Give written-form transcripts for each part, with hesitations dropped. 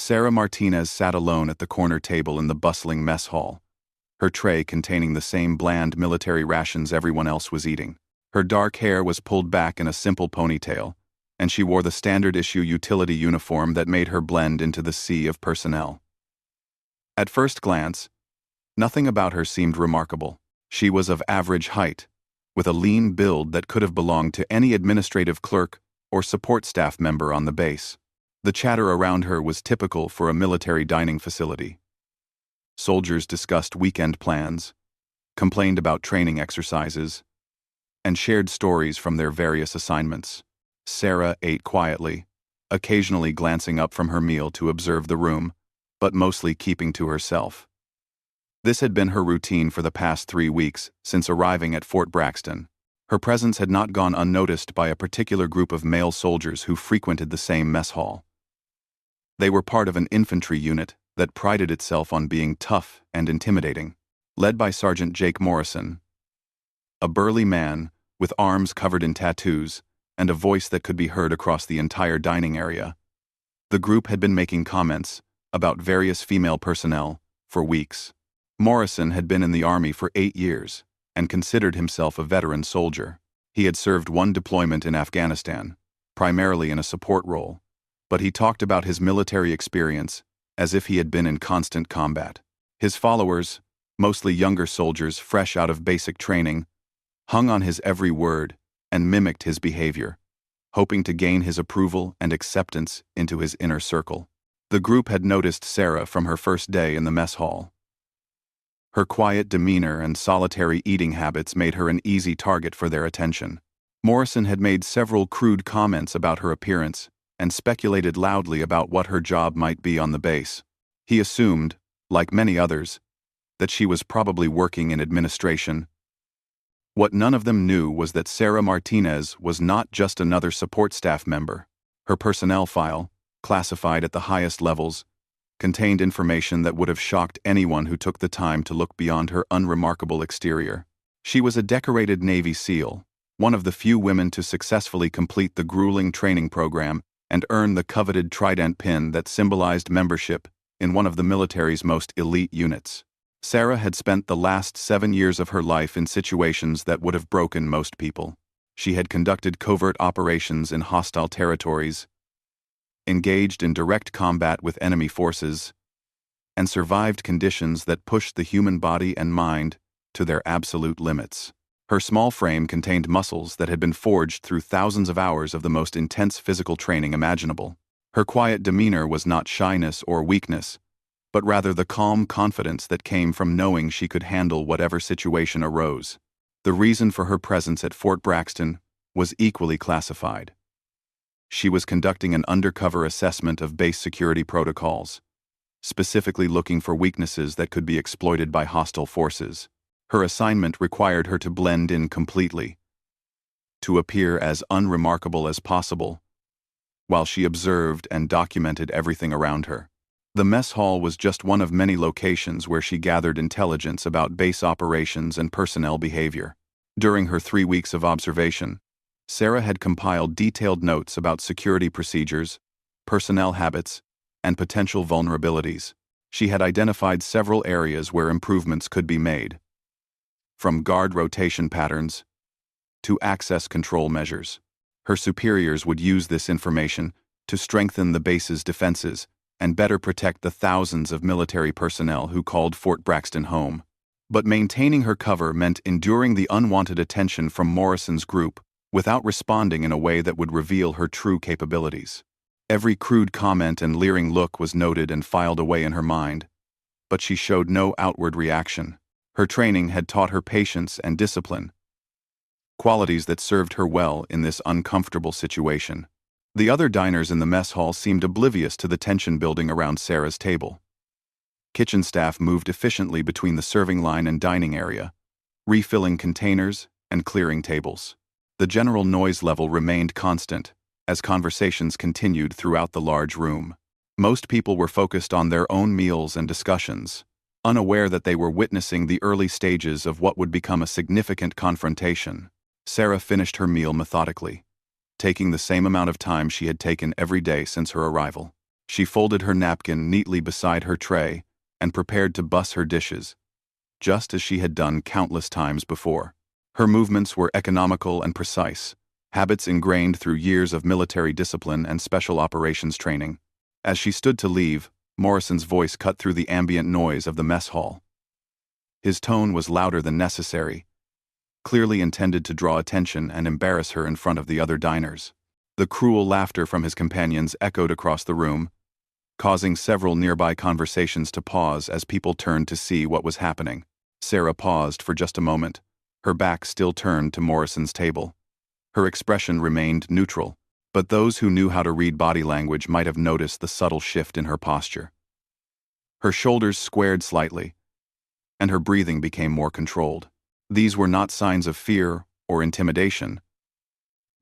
Sarah Martinez sat alone at the corner table in the bustling mess hall, her tray containing the same bland military rations everyone else was eating. Her dark hair was pulled back in a simple ponytail, and she wore the standard-issue utility uniform that made her blend into the sea of personnel. At first glance, nothing about her seemed remarkable. She was of average height, with a lean build that could have belonged to any administrative clerk or support staff member on the base. The chatter around her was typical for a military dining facility. Soldiers discussed weekend plans, complained about training exercises, and shared stories from their various assignments. Sarah ate quietly, occasionally glancing up from her meal to observe the room, but mostly keeping to herself. This had been her routine for the past 3 weeks since arriving at Fort Braxton. Her presence had not gone unnoticed by a particular group of male soldiers who frequented the same mess hall. They were part of an infantry unit that prided itself on being tough and intimidating, led by Sergeant Jake Morrison, a burly man with arms covered in tattoos and a voice that could be heard across the entire dining area. The group had been making comments about various female personnel for weeks. Morrison had been in the Army for 8 years and considered himself a veteran soldier. He had served 1 deployment in Afghanistan, primarily in a support role, but he talked about his military experience as if he had been in constant combat. His followers, mostly younger soldiers fresh out of basic training, hung on his every word and mimicked his behavior, hoping to gain his approval and acceptance into his inner circle. The group had noticed Sarah from her first day in the mess hall. Her quiet demeanor and solitary eating habits made her an easy target for their attention. Morrison had made several crude comments about her appearance and speculated loudly about what her job might be on the base. He assumed, like many others, that she was probably working in administration. What none of them knew was that Sarah Martinez was not just another support staff member. Her personnel file, classified at the highest levels, contained information that would have shocked anyone who took the time to look beyond her unremarkable exterior. She was a decorated Navy SEAL, one of the few women to successfully complete the grueling training program and earn the coveted trident pin that symbolized membership in one of the military's most elite units. Sarah had spent the last 7 years of her life in situations that would have broken most people. She had conducted covert operations in hostile territories, engaged in direct combat with enemy forces, and survived conditions that pushed the human body and mind to their absolute limits. Her small frame contained muscles that had been forged through thousands of hours of the most intense physical training imaginable. Her quiet demeanor was not shyness or weakness, but rather the calm confidence that came from knowing she could handle whatever situation arose. The reason for her presence at Fort Braxton was equally classified. She was conducting an undercover assessment of base security protocols, specifically looking for weaknesses that could be exploited by hostile forces. Her assignment required her to blend in completely, to appear as unremarkable as possible, while she observed and documented everything around her. The mess hall was just one of many locations where she gathered intelligence about base operations and personnel behavior. During her 3 weeks of observation, Sarah had compiled detailed notes about security procedures, personnel habits, and potential vulnerabilities. She had identified several areas where improvements could be made, from guard rotation patterns to access control measures. Her superiors would use this information to strengthen the base's defenses and better protect the thousands of military personnel who called Fort Braxton home. But maintaining her cover meant enduring the unwanted attention from Morrison's group without responding in a way that would reveal her true capabilities. Every crude comment and leering look was noted and filed away in her mind, but she showed no outward reaction. Her training had taught her patience and discipline, qualities that served her well in this uncomfortable situation. The other diners in the mess hall seemed oblivious to the tension building around Sarah's table. Kitchen staff moved efficiently between the serving line and dining area, refilling containers and clearing tables. The general noise level remained constant as conversations continued throughout the large room. Most people were focused on their own meals and discussions, unaware that they were witnessing the early stages of what would become a significant confrontation. Sarah finished her meal methodically, taking the same amount of time she had taken every day since her arrival. She folded her napkin neatly beside her tray and prepared to buss her dishes, just as she had done countless times before. Her movements were economical and precise, habits ingrained through years of military discipline and special operations training. As she stood to leave, Morrison's voice cut through the ambient noise of the mess hall. His tone was louder than necessary, clearly intended to draw attention and embarrass her in front of the other diners. The cruel laughter from his companions echoed across the room, causing several nearby conversations to pause as people turned to see what was happening. Sarah paused for just a moment, her back still turned to Morrison's table. Her expression remained neutral, but those who knew how to read body language might have noticed the subtle shift in her posture. Her shoulders squared slightly, and her breathing became more controlled. These were not signs of fear or intimidation,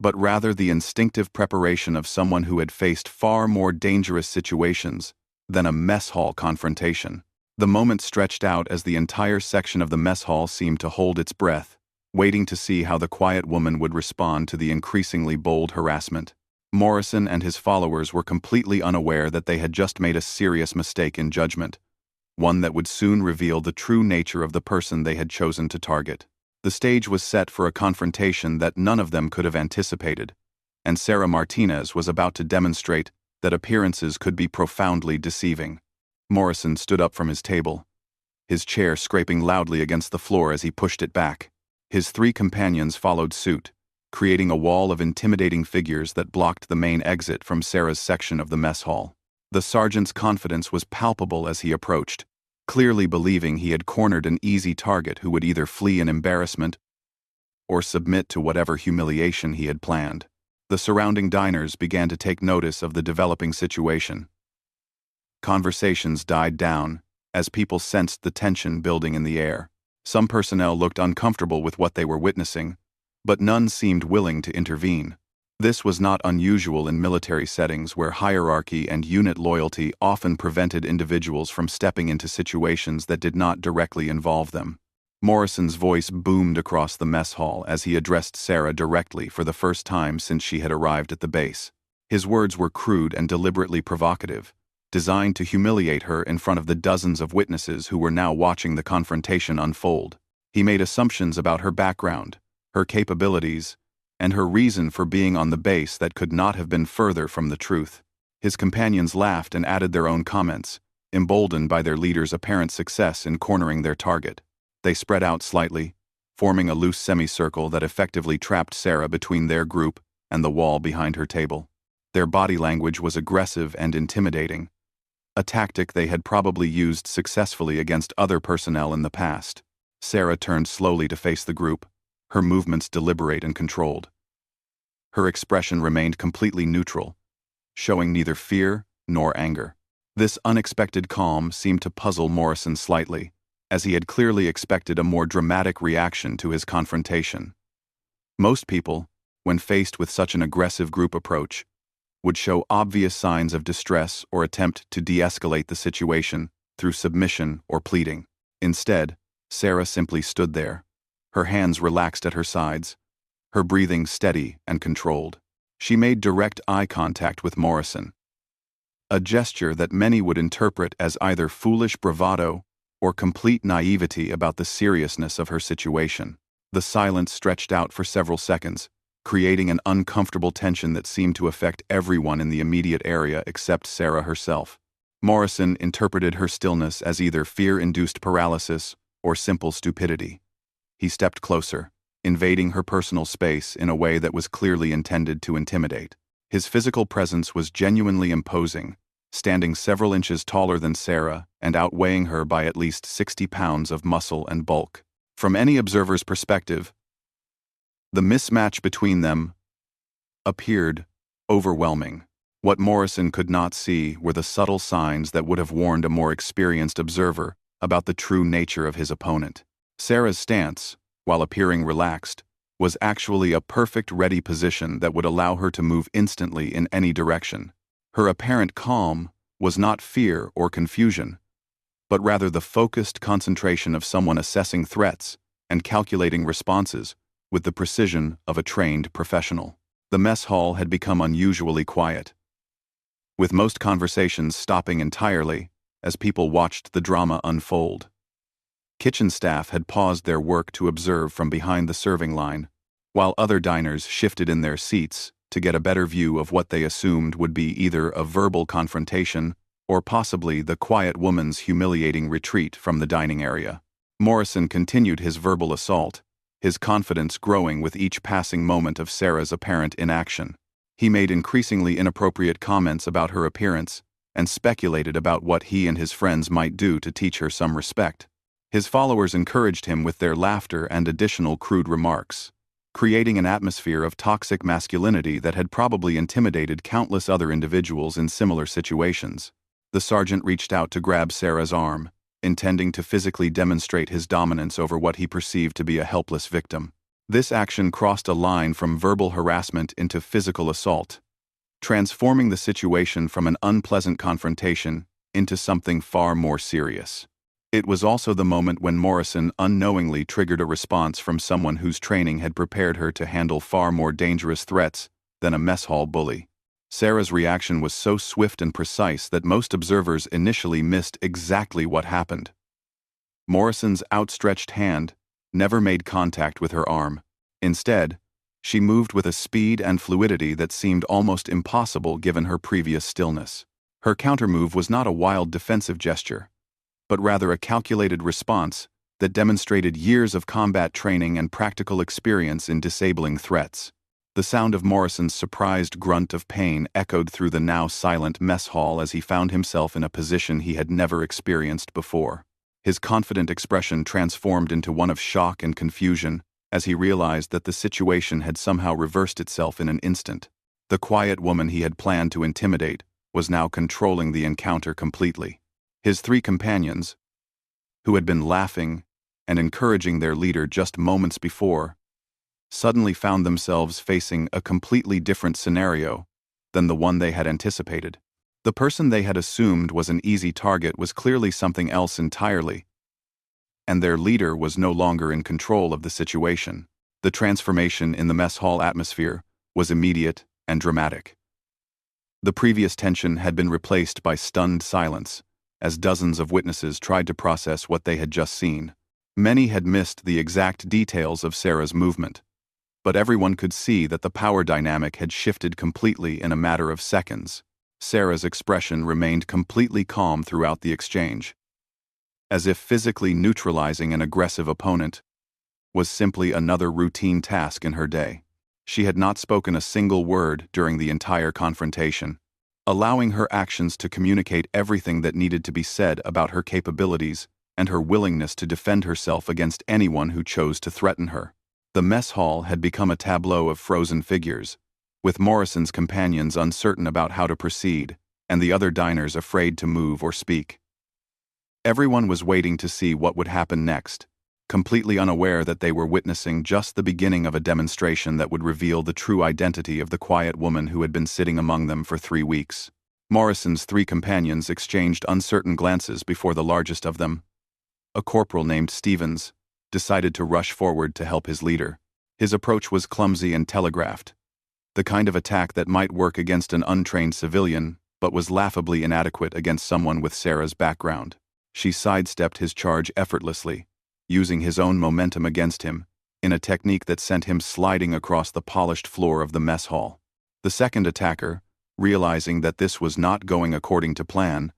but rather the instinctive preparation of someone who had faced far more dangerous situations than a mess hall confrontation. The moment stretched out as the entire section of the mess hall seemed to hold its breath, waiting to see how the quiet woman would respond to the increasingly bold harassment. Morrison and his followers were completely unaware that they had just made a serious mistake in judgment, one that would soon reveal the true nature of the person they had chosen to target. The stage was set for a confrontation that none of them could have anticipated, and Sarah Martinez was about to demonstrate that appearances could be profoundly deceiving. Morrison stood up from his table, his chair scraping loudly against the floor as he pushed it back. His three companions followed suit, creating a wall of intimidating figures that blocked the main exit from Sarah's section of the mess hall. The sergeant's confidence was palpable as he approached, clearly believing he had cornered an easy target who would either flee in embarrassment or submit to whatever humiliation he had planned. The surrounding diners began to take notice of the developing situation. Conversations died down as people sensed the tension building in the air. Some personnel looked uncomfortable with what they were witnessing, but none seemed willing to intervene. This was not unusual in military settings where hierarchy and unit loyalty often prevented individuals from stepping into situations that did not directly involve them. Morrison's voice boomed across the mess hall as he addressed Sarah directly for the first time since she had arrived at the base. His words were crude and deliberately provocative, designed to humiliate her in front of the dozens of witnesses who were now watching the confrontation unfold. He made assumptions about her background, her capabilities, and her reason for being on the base that could not have been further from the truth. His companions laughed and added their own comments, emboldened by their leader's apparent success in cornering their target. They spread out slightly, forming a loose semicircle that effectively trapped Sarah between their group and the wall behind her table. Their body language was aggressive and intimidating, a tactic they had probably used successfully against other personnel in the past. Sarah turned slowly to face the group, her movements deliberate and controlled. Her expression remained completely neutral, showing neither fear nor anger. This unexpected calm seemed to puzzle Morrison slightly, as he had clearly expected a more dramatic reaction to his confrontation. Most people, when faced with such an aggressive group approach, would show obvious signs of distress or attempt to de-escalate the situation through submission or pleading. Instead, Sarah simply stood there, her hands relaxed at her sides, her breathing steady and controlled. She made direct eye contact with Morrison, a gesture that many would interpret as either foolish bravado or complete naivety about the seriousness of her situation. The silence stretched out for several seconds, creating an uncomfortable tension that seemed to affect everyone in the immediate area except Sarah herself. Morrison interpreted her stillness as either fear-induced paralysis or simple stupidity. He stepped closer, invading her personal space in a way that was clearly intended to intimidate. His physical presence was genuinely imposing, standing several inches taller than Sarah and outweighing her by at least 60 pounds of muscle and bulk. From any observer's perspective, the mismatch between them appeared overwhelming. What Morrison could not see were the subtle signs that would have warned a more experienced observer about the true nature of his opponent. Sarah's stance, while appearing relaxed, was actually a perfect ready position that would allow her to move instantly in any direction. Her apparent calm was not fear or confusion, but rather the focused concentration of someone assessing threats and calculating responses with the precision of a trained professional. The mess hall had become unusually quiet, with most conversations stopping entirely as people watched the drama unfold. Kitchen staff had paused their work to observe from behind the serving line, while other diners shifted in their seats to get a better view of what they assumed would be either a verbal confrontation or possibly the quiet woman's humiliating retreat from the dining area. Morrison continued his verbal assault, his confidence growing with each passing moment of Sarah's apparent inaction. He made increasingly inappropriate comments about her appearance and speculated about what he and his friends might do to teach her some respect. His followers encouraged him with their laughter and additional crude remarks, creating an atmosphere of toxic masculinity that had probably intimidated countless other individuals in similar situations. The sergeant reached out to grab Sarah's arm, intending to physically demonstrate his dominance over what he perceived to be a helpless victim. This action crossed a line from verbal harassment into physical assault, transforming the situation from an unpleasant confrontation into something far more serious. It was also the moment when Morrison unknowingly triggered a response from someone whose training had prepared her to handle far more dangerous threats than a mess hall bully. Sarah's reaction was so swift and precise that most observers initially missed exactly what happened. Morrison's outstretched hand never made contact with her arm. Instead, she moved with a speed and fluidity that seemed almost impossible given her previous stillness. Her countermove was not a wild defensive gesture, but rather a calculated response that demonstrated years of combat training and practical experience in disabling threats. The sound of Morrison's surprised grunt of pain echoed through the now silent mess hall as he found himself in a position he had never experienced before. His confident expression transformed into one of shock and confusion as he realized that the situation had somehow reversed itself in an instant. The quiet woman he had planned to intimidate was now controlling the encounter completely. His three companions, who had been laughing and encouraging their leader just moments before, suddenly found themselves facing a completely different scenario than the one they had anticipated. The person they had assumed was an easy target was clearly something else entirely, and their leader was no longer in control of the situation. The transformation in the mess hall atmosphere was immediate and dramatic. The previous tension had been replaced by stunned silence, as dozens of witnesses tried to process what they had just seen. Many had missed the exact details of Sarah's movement, but everyone could see that the power dynamic had shifted completely in a matter of seconds. Sarah's expression remained completely calm throughout the exchange, as if physically neutralizing an aggressive opponent was simply another routine task in her day. She had not spoken a single word during the entire confrontation, allowing her actions to communicate everything that needed to be said about her capabilities and her willingness to defend herself against anyone who chose to threaten her. The mess hall had become a tableau of frozen figures, with Morrison's companions uncertain about how to proceed, and the other diners afraid to move or speak. Everyone was waiting to see what would happen next, completely unaware that they were witnessing just the beginning of a demonstration that would reveal the true identity of the quiet woman who had been sitting among them for 3 weeks. Morrison's three companions exchanged uncertain glances before the largest of them, a corporal named Stevens, decided to rush forward to help his leader. His approach was clumsy and telegraphed, the kind of attack that might work against an untrained civilian, but was laughably inadequate against someone with Sarah's background. She sidestepped his charge effortlessly, using his own momentum against him, in a technique that sent him sliding across the polished floor of the mess hall. The second attacker, realizing that this was not going according to plan,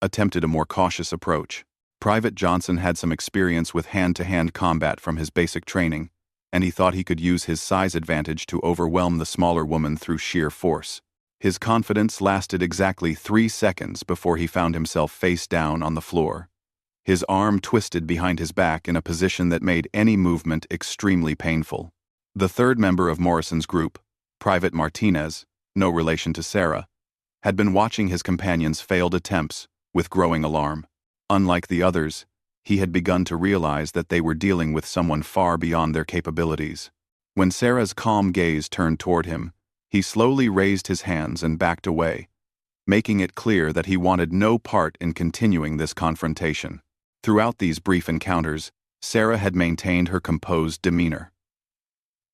attempted a more cautious approach. Private Johnson had some experience with hand-to-hand combat from his basic training, and he thought he could use his size advantage to overwhelm the smaller woman through sheer force. His confidence lasted exactly 3 seconds before he found himself face down on the floor, his arm twisted behind his back in a position that made any movement extremely painful. The third member of Morrison's group, Private Martinez, no relation to Sarah, had been watching his companions' failed attempts with growing alarm. Unlike the others, he had begun to realize that they were dealing with someone far beyond their capabilities. When Sarah's calm gaze turned toward him, he slowly raised his hands and backed away, making it clear that he wanted no part in continuing this confrontation. Throughout these brief encounters, Sarah had maintained her composed demeanor.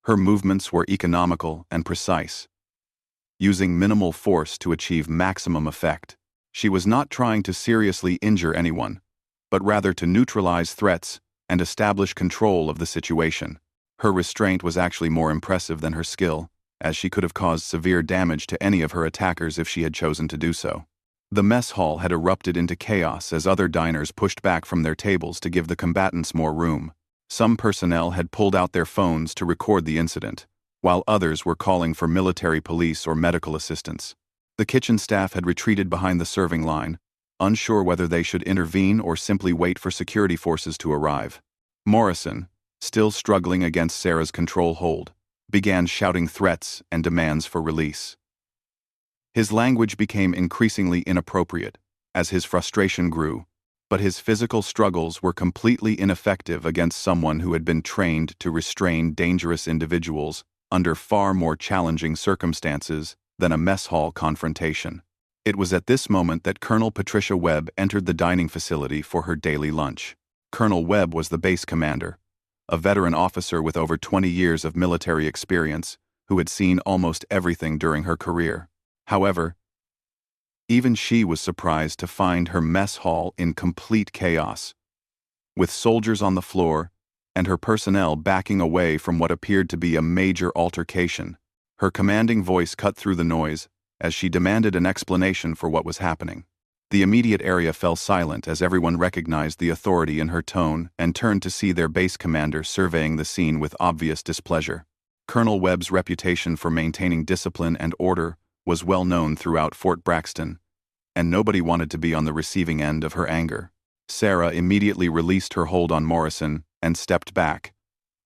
Her movements were economical and precise, using minimal force to achieve maximum effect. She was not trying to seriously injure anyone, but rather to neutralize threats and establish control of the situation. Her restraint was actually more impressive than her skill, as she could have caused severe damage to any of her attackers if she had chosen to do so. The mess hall had erupted into chaos as other diners pushed back from their tables to give the combatants more room. Some personnel had pulled out their phones to record the incident, while others were calling for military police or medical assistance. The kitchen staff had retreated behind the serving line, unsure whether they should intervene or simply wait for security forces to arrive. Morrison, still struggling against Sarah's control hold, began shouting threats and demands for release. His language became increasingly inappropriate as his frustration grew, but his physical struggles were completely ineffective against someone who had been trained to restrain dangerous individuals under far more challenging circumstances than a mess hall confrontation. It was at this moment that Colonel Patricia Webb entered the dining facility for her daily lunch. Colonel Webb was the base commander, a veteran officer with over 20 years of military experience who had seen almost everything during her career. However, even she was surprised to find her mess hall in complete chaos, with soldiers on the floor and her personnel backing away from what appeared to be a major altercation. Her commanding voice cut through the noise as she demanded an explanation for what was happening. The immediate area fell silent as everyone recognized the authority in her tone and turned to see their base commander surveying the scene with obvious displeasure. Colonel Webb's reputation for maintaining discipline and order was well known throughout Fort Braxton, and nobody wanted to be on the receiving end of her anger. Sarah immediately released her hold on Morrison and stepped back,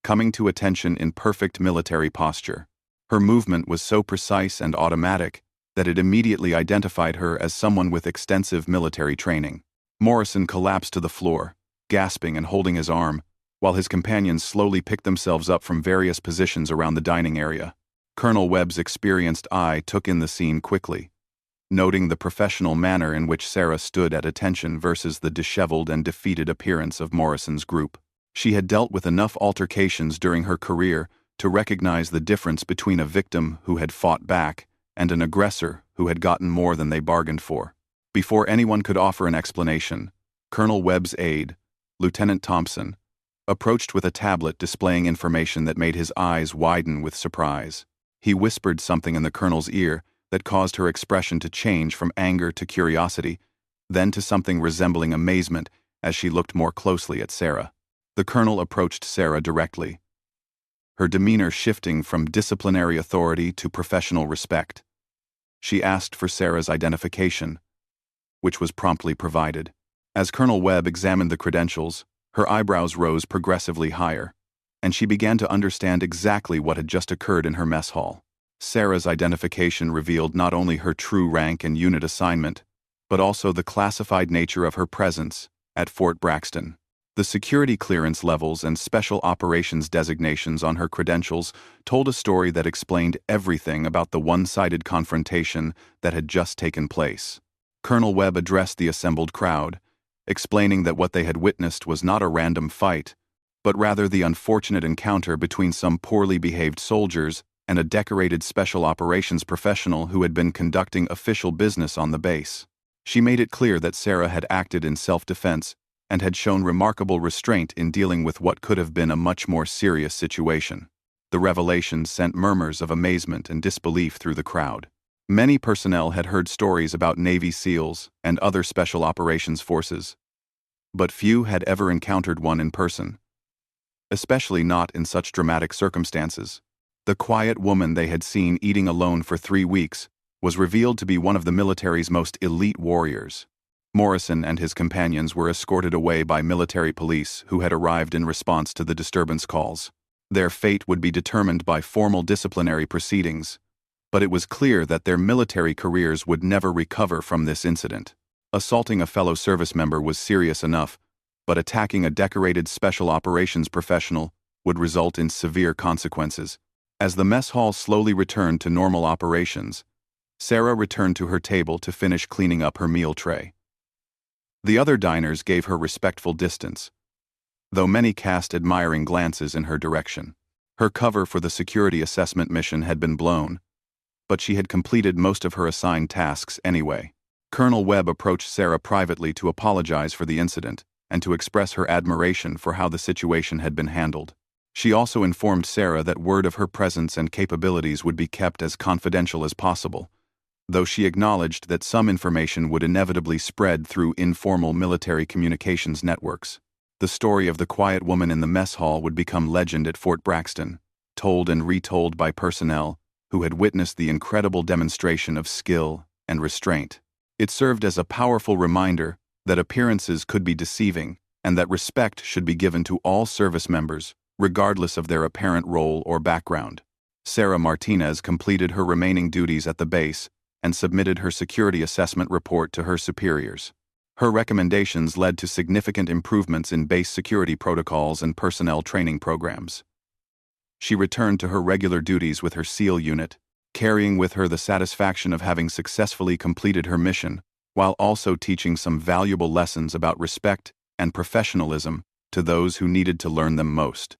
coming to attention in perfect military posture. Her movement was so precise and automatic that it immediately identified her as someone with extensive military training. Morrison collapsed to the floor, gasping and holding his arm, while his companions slowly picked themselves up from various positions around the dining area. Colonel Webb's experienced eye took in the scene quickly, noting the professional manner in which Sarah stood at attention versus the disheveled and defeated appearance of Morrison's group. She had dealt with enough altercations during her career to recognize the difference between a victim who had fought back and an aggressor who had gotten more than they bargained for. Before anyone could offer an explanation, Colonel Webb's aide, Lieutenant Thompson, approached with a tablet displaying information that made his eyes widen with surprise. He whispered something in the colonel's ear that caused her expression to change from anger to curiosity, then to something resembling amazement as she looked more closely at Sarah. The colonel approached Sarah directly, her demeanor shifting from disciplinary authority to professional respect. She asked for Sarah's identification, which was promptly provided. As Colonel Webb examined the credentials, her eyebrows rose progressively higher, and she began to understand exactly what had just occurred in her mess hall. Sarah's identification revealed not only her true rank and unit assignment, but also the classified nature of her presence at Fort Braxton. The security clearance levels and special operations designations on her credentials told a story that explained everything about the one-sided confrontation that had just taken place. Colonel Webb addressed the assembled crowd, explaining that what they had witnessed was not a random fight, but rather the unfortunate encounter between some poorly behaved soldiers and a decorated special operations professional who had been conducting official business on the base. She made it clear that Sarah had acted in self-defense and had shown remarkable restraint in dealing with what could have been a much more serious situation. The revelation sent murmurs of amazement and disbelief through the crowd. Many personnel had heard stories about Navy SEALs and other special operations forces, but few had ever encountered one in person, especially not in such dramatic circumstances. The quiet woman they had seen eating alone for 3 weeks was revealed to be one of the military's most elite warriors. Morrison and his companions were escorted away by military police who had arrived in response to the disturbance calls. Their fate would be determined by formal disciplinary proceedings, but it was clear that their military careers would never recover from this incident. Assaulting a fellow service member was serious enough, but attacking a decorated special operations professional would result in severe consequences. As the mess hall slowly returned to normal operations, Sarah returned to her table to finish cleaning up her meal tray. The other diners gave her respectful distance, though many cast admiring glances in her direction. Her cover for the security assessment mission had been blown, but she had completed most of her assigned tasks anyway. Colonel Webb approached Sarah privately to apologize for the incident and to express her admiration for how the situation had been handled. She also informed Sarah that word of her presence and capabilities would be kept as confidential as possible, though she acknowledged that some information would inevitably spread through informal military communications networks. The story of the quiet woman in the mess hall would become legend at Fort Braxton, told and retold by personnel who had witnessed the incredible demonstration of skill and restraint. It served as a powerful reminder that appearances could be deceiving and that respect should be given to all service members, regardless of their apparent role or background. Sarah Martinez completed her remaining duties at the base and submitted her security assessment report to her superiors. Her recommendations led to significant improvements in base security protocols and personnel training programs. She returned to her regular duties with her SEAL unit, carrying with her the satisfaction of having successfully completed her mission, while also teaching some valuable lessons about respect and professionalism to those who needed to learn them most.